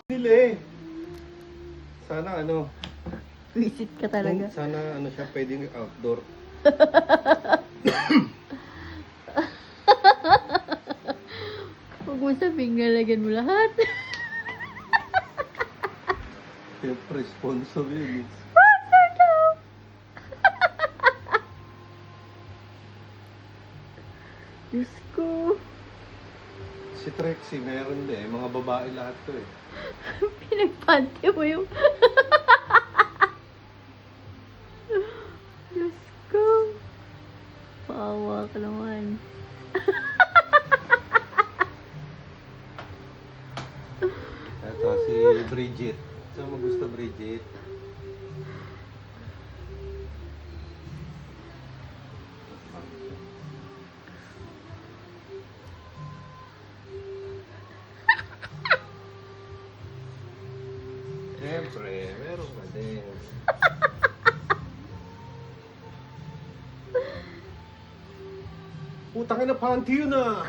Nila eh. Sana ano, Visit ka talaga. sana ano siya pwedeng outdoor. Huwag mo sabing nalagyan mo lahat. Siyempre, sponsor yun. Sponsor daw! Diyos ko. Si Trexie, meron din eh. Mga babae lahat to eh. Pinagpante mo yung... Diyos ko. Paawa ka naman. Ito si Bridget. Saan mo gusto, Bridget? Siyempre, meron ka din. Putang ina, panty yun ah!